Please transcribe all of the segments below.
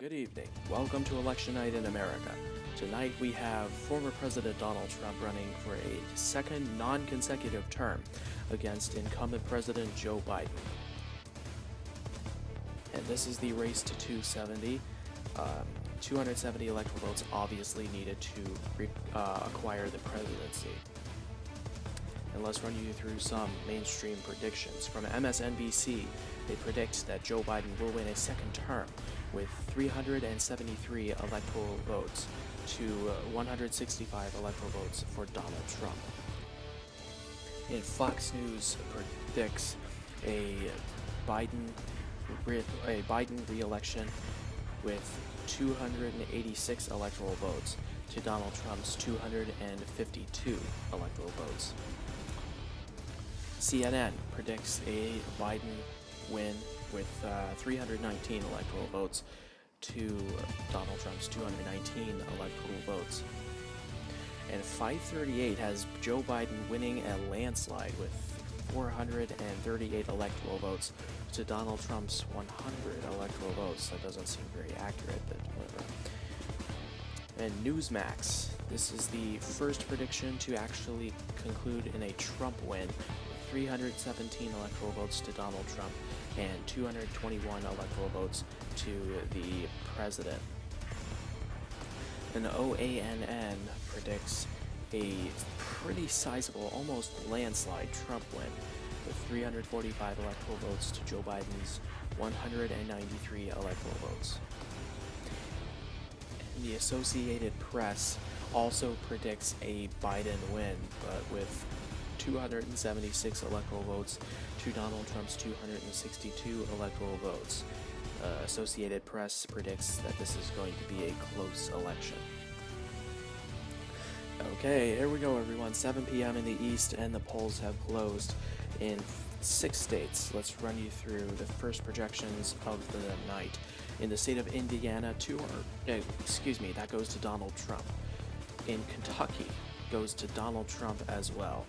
Good evening. Welcome to Election Night in America. Tonight we have former President Donald Trump running for a second non-consecutive term against incumbent President Joe Biden. And this is the race to 270. 270 electoral votes obviously needed to acquire the presidency. And let's run you through some mainstream predictions. From MSNBC, they predict that Joe Biden will win a second term with 373 electoral votes to 165 electoral votes for Donald Trump. And Fox News predicts a Biden re-election with 286 electoral votes to Donald Trump's 252 electoral votes. CNN predicts a Biden win with 319 electoral votes to Donald Trump's 219 electoral votes. And FiveThirtyEight has Joe Biden winning a landslide with 438 electoral votes to Donald Trump's 100 electoral votes. That doesn't seem very accurate, but whatever. And Newsmax, this is the first prediction to actually conclude in a Trump win, 317 electoral votes to Donald Trump and 221 electoral votes to the president. And OANN predicts a pretty sizable, almost landslide Trump win with 345 electoral votes to Joe Biden's 193 electoral votes. And the Associated Press also predicts a Biden win, but with 276 electoral votes to Donald Trump's 262 electoral votes. Associated Press predicts that this is going to be a close election. Okay, here we go everyone, 7 p.m. in the East and the polls have closed in 6 states. Let's run you through the first projections of the night. In the state of Indiana, that goes to Donald Trump. In Kentucky, goes to Donald Trump as well.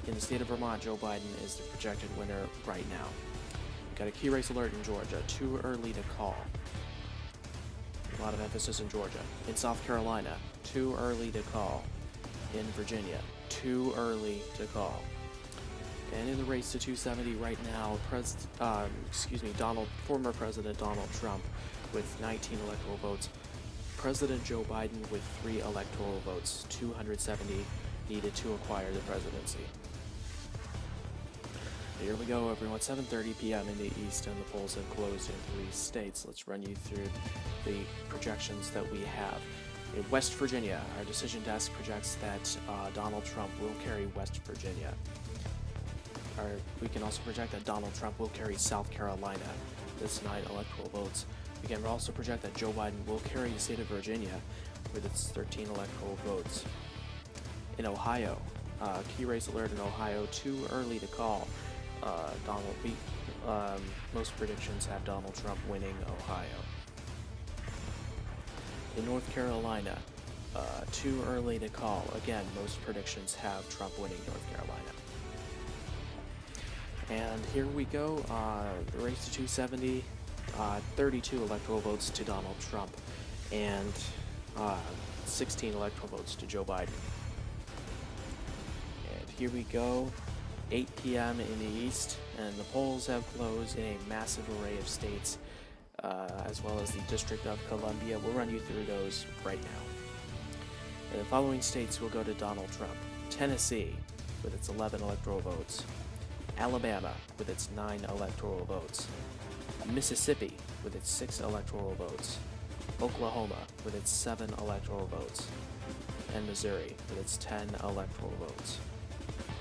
In the state of Vermont, Joe Biden is the projected winner right now. We've got a key race alert in Georgia, too early to call. A lot of emphasis in Georgia. In South Carolina, too early to call. In Virginia, too early to call. And in the race to 270 right now, former President Donald Trump with 19 electoral votes. President Joe Biden with 3 electoral votes, 270 needed to acquire the presidency. Here we go everyone, 7:30 p.m. in the East and the polls have closed in 3 states. Let's run you through the projections that we have. In West Virginia, our decision desk projects that Donald Trump will carry West Virginia. We can also project that Donald Trump will carry South Carolina. That's 9 electoral votes. We can also project that Joe Biden will carry the state of Virginia with its 13 electoral votes. In Ohio, key race alert in Ohio, too early to call. Most predictions have Donald Trump winning Ohio. In North Carolina, too early to call. Again, most predictions have Trump winning North Carolina. And here we go, the race to 270, 32 electoral votes to Donald Trump and 16 electoral votes to Joe Biden. And here we go, 8 p.m. in the East, and the polls have closed in a massive array of states, as well as the District of Columbia. We'll run you through those right now. And the following states will go to Donald Trump. Tennessee, with its 11 electoral votes. Alabama, with its 9 electoral votes. Mississippi, with its 6 electoral votes. Oklahoma, with its 7 electoral votes. And Missouri, with its 10 electoral votes.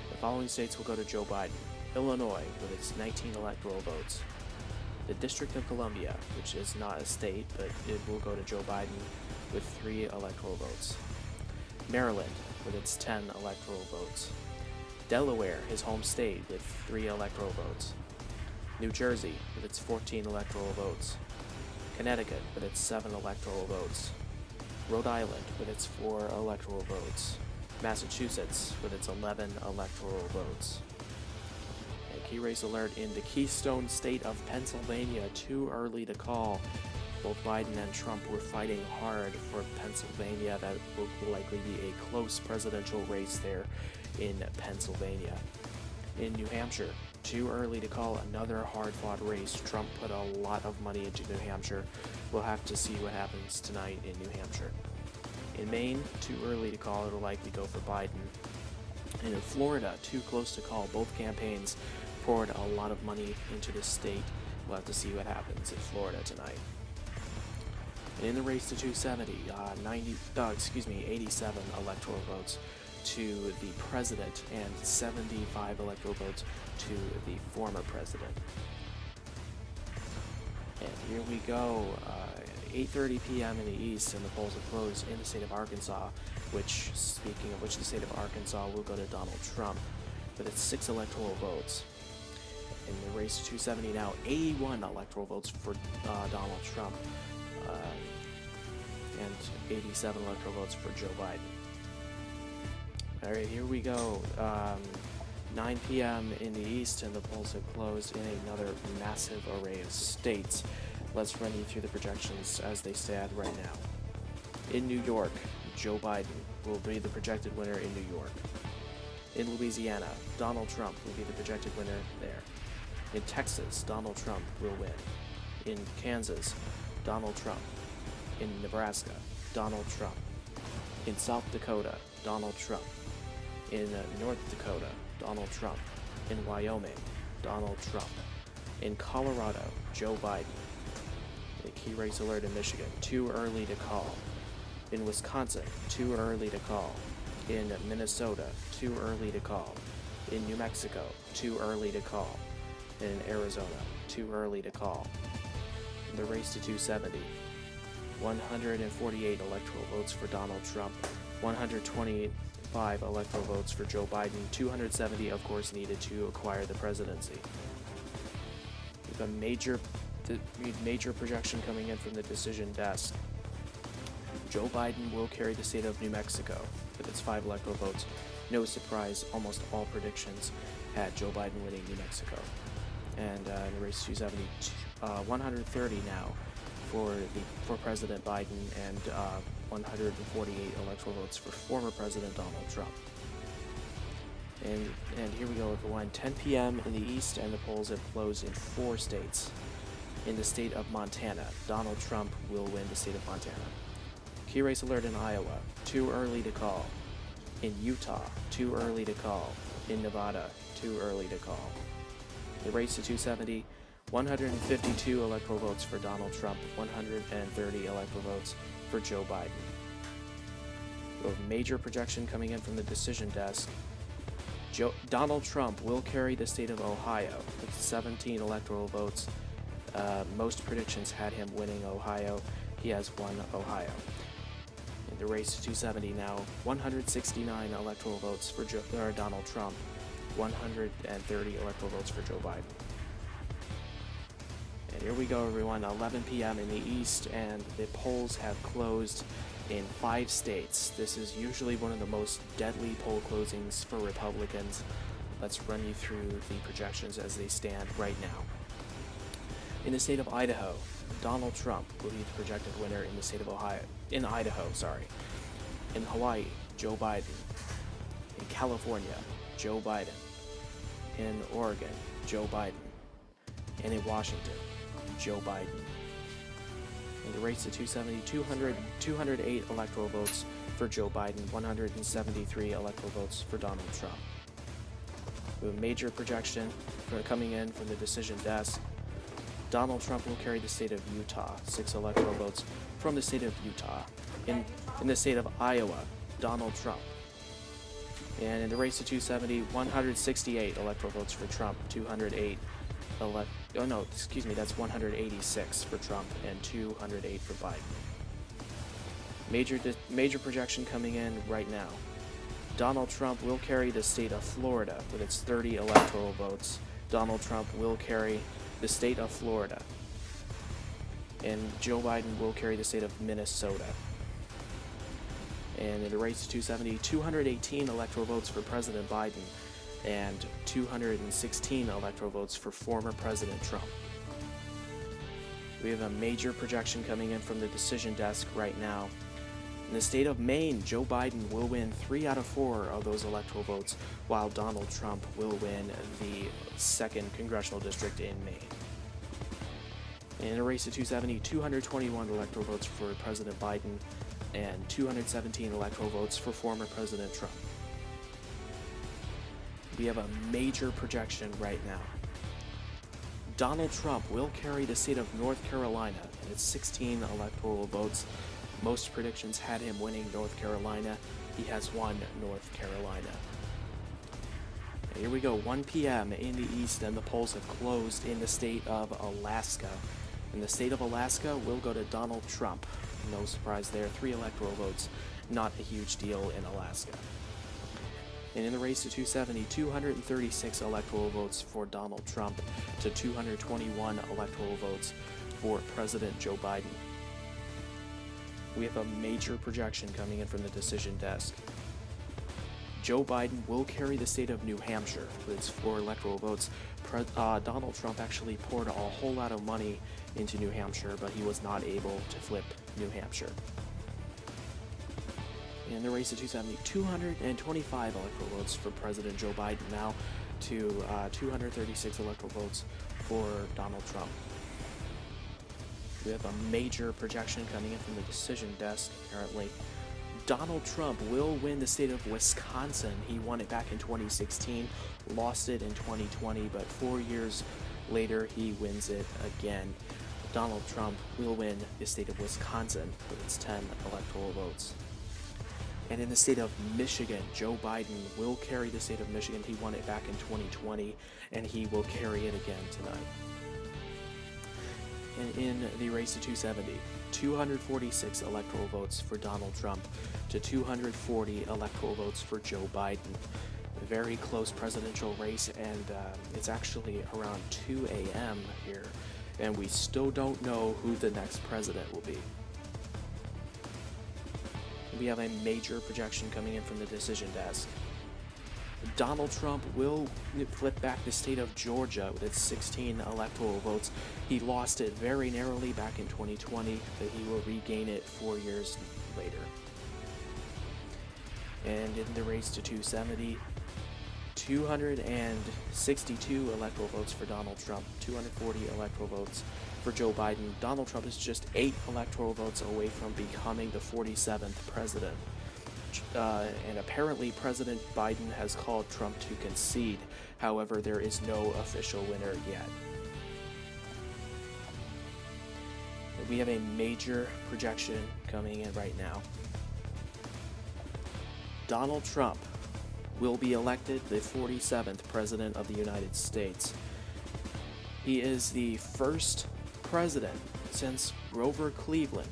The following states will go to Joe Biden. Illinois, with its 19 electoral votes. The District of Columbia, which is not a state, but it will go to Joe Biden with 3 electoral votes. Maryland, with its 10 electoral votes. Delaware, his home state, with 3 electoral votes. New Jersey, with its 14 electoral votes. Connecticut, with its 7 electoral votes. Rhode Island, with its 4 electoral votes. Massachusetts, with its 11 electoral votes. A key race alert in the Keystone State of Pennsylvania, too early to call. both Biden and Trump were fighting hard for Pennsylvania. That will likely be a close presidential race there in Pennsylvania. In New Hampshire, too early to call, another hard-fought race. Trump put a lot of money into New Hampshire. We'll have to see what happens tonight in New Hampshire. In Maine, too early to call. It'll likely go for Biden. And in Florida, too close to call. Both campaigns poured a lot of money into this state. We'll have to see what happens in Florida tonight. And in the race to 270, 87 electoral votes to the president and 75 electoral votes to the former president. And here we go, 8:30 p.m. in the east, and the polls have closed in the state of Arkansas, which, speaking of which, the state of Arkansas will go to Donald Trump, but it's 6 electoral votes. In the race to 270 now, 81 electoral votes for Donald Trump, and 87 electoral votes for Joe Biden. All right, here we go. 9 p.m. in the east, and the polls have closed in another massive array of states. Let's run you through the projections as they stand right now. In New York, Joe Biden will be the projected winner in New York. In Louisiana, Donald Trump will be the projected winner there. In Texas, Donald Trump will win. In Kansas, Donald Trump. In Nebraska, Donald Trump. In South Dakota, Donald Trump. In North Dakota, Donald Trump. In Wyoming, Donald Trump. In Colorado, Joe Biden. A key race alert in Michigan, too early to call. In Wisconsin, too early to call. In Minnesota, too early to call. In New Mexico, too early to call. In Arizona, too early to call. The race to 270, 148 electoral votes for Donald Trump, 125 electoral votes for Joe Biden, 270 of course needed to acquire the presidency. We have a major projection coming in from the decision desk. Joe Biden will carry the state of New Mexico with its 5 electoral votes. No surprise, almost all predictions had Joe Biden winning New Mexico. And in the race to 270, 130 now for President Biden, and 148 electoral votes for former President Donald Trump. And here we go, everyone. 10 p.m. in the east, and the polls have closed in 4 states. In the state of Montana, Donald Trump will win the state of Montana. Key race alert in Iowa, too early to call. In Utah, too early to call. In Nevada, too early to call. The race to 270, 152 electoral votes for Donald Trump, 130 electoral votes for Joe Biden. We have a major projection coming in from the decision desk. Donald Trump will carry the state of Ohio with 17 electoral votes. Most predictions had him winning Ohio. He has won Ohio. In the race to 270 now, 169 electoral votes for Donald Trump, 130 electoral votes for Joe Biden. And here we go, everyone, 11 p.m. in the east, and the polls have closed in 5 states. This is usually one of the most deadly poll closings for Republicans. Let's run you through the projections as they stand right now. In the state of Idaho, Donald Trump will be the projected winner in the state of Idaho. In Hawaii, Joe Biden. In California, Joe Biden. In Oregon, Joe Biden. And in Washington, Joe Biden. In the race to 270, 208 electoral votes for Joe Biden, 173 electoral votes for Donald Trump. We have a major projection coming in from the decision desk. Donald Trump will carry the state of Utah, 6 electoral votes from the state of Utah. In the state of Iowa, Donald Trump. And in the race to 270, 168 electoral votes for Trump, that's 186 for Trump and 208 for Biden. Major projection coming in right now. Donald Trump will carry the state of Florida with its 30 electoral votes. Donald Trump will carry the state of Florida. And Joe Biden will carry the state of Minnesota. And in the race to 270, 218 electoral votes for President Biden and 216 electoral votes for former President Trump. We have a major projection coming in from the decision desk right now. In the state of Maine, Joe Biden will win 3 out of 4 of those electoral votes, while Donald Trump will win the 2nd congressional district in Maine. In a race to 270, 221 electoral votes for President Biden and 217 electoral votes for former President Trump. We have a major projection right now. Donald Trump will carry the state of North Carolina, and it's 16 electoral votes. Most predictions had him winning North Carolina. He has won North Carolina. And here we go, 1 p.m. in the East, and the polls have closed in the state of Alaska. In the state of Alaska, we'll go to Donald Trump. No surprise there, 3 electoral votes. Not a huge deal in Alaska. And in the race to 270, 236 electoral votes for Donald Trump to 221 electoral votes for President Joe Biden. We have a major projection coming in from the decision desk. Joe Biden will carry the state of New Hampshire with its 4 electoral votes. Donald Trump actually poured a whole lot of money into New Hampshire, but he was not able to flip New Hampshire. In the race to 270, 225 electoral votes for President Joe Biden now to 236 electoral votes for Donald Trump. We have a major projection coming in from the decision desk, apparently. Donald Trump will win the state of Wisconsin. He won it back in 2016, lost it in 2020, but 4 years later he wins it again. Donald Trump will win the state of Wisconsin with its 10 electoral votes. And in the state of Michigan, Joe Biden will carry the state of Michigan. He won it back in 2020, and he will carry it again tonight. And in the race to 270, 246 electoral votes for Donald Trump to 240 electoral votes for Joe Biden. A very close presidential race, and it's actually around 2 a.m. here, and we still don't know who the next president will be. We have a major projection coming in from the decision desk. Donald Trump will flip back the state of Georgia with its 16 electoral votes. He lost it very narrowly back in 2020, but he will regain it 4 years later. And in the race to 270, 262 electoral votes for Donald Trump, 240 electoral votes for Joe Biden. Donald Trump is just 8 electoral votes away from becoming the 47th president. And apparently President Biden has called Trump to concede. However, there is no official winner yet. We have a major projection coming in right now. Donald Trump will be elected the 47th president of the United States. He is the first president since Grover Cleveland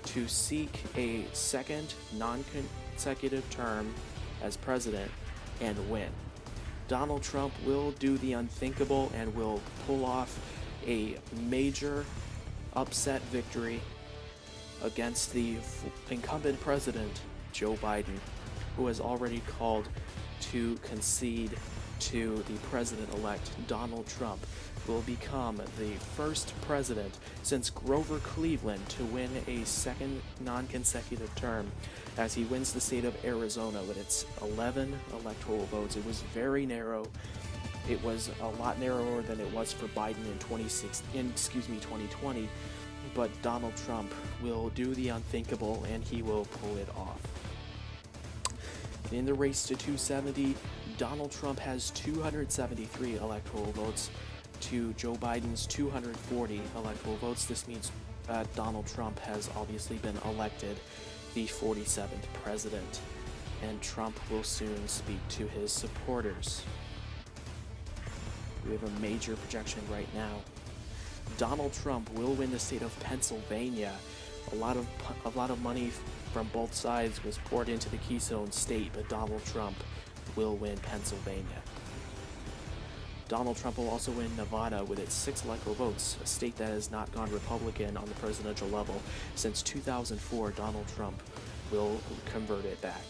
to seek a second non-consecutive term as president and win. Donald Trump will do the unthinkable and will pull off a major upset victory against the incumbent president, Joe Biden, who has already called to concede to the president-elect. Donald Trump will become the first president since Grover Cleveland to win a second non-consecutive term, as he wins the state of Arizona with its 11 electoral votes. It was very narrow. It was a lot narrower than it was for Biden in 2020, but Donald Trump will do the unthinkable and he will pull it off. In the race to 270, Donald Trump has 273 electoral votes to Joe Biden's 240 electoral votes. This means Donald Trump has obviously been elected the 47th president, and Trump will soon speak to his supporters. We have a major projection right now. Donald Trump will win the state of Pennsylvania. A lot of money from both sides was poured into the Keystone State, but Donald Trump will win Pennsylvania. Donald Trump will also win Nevada with its 6 electoral votes, a state that has not gone Republican on the presidential level since 2004. Donald Trump will convert it back.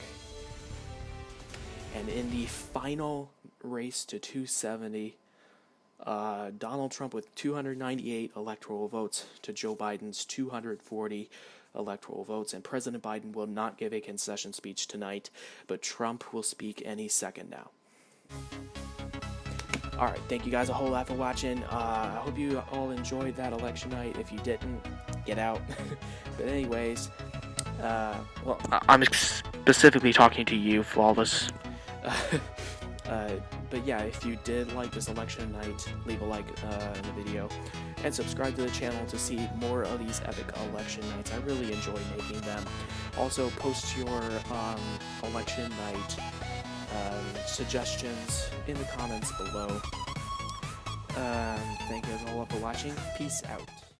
And in the final race to 270, Donald Trump with 298 electoral votes to Joe Biden's 240 electoral votes, and President Biden will not give a concession speech tonight, but Trump will speak any second now. Alright, thank you guys a whole lot for watching. I hope you all enjoyed that election night. If you didn't, get out. But anyways, well, I'm specifically talking to you, Flawless. But yeah, if you did like this election night, leave a like in the video, and subscribe to the channel to see more of these epic election nights. I really enjoy making them. Also, post your election night suggestions in the comments below. Thank you guys all for watching. Peace out.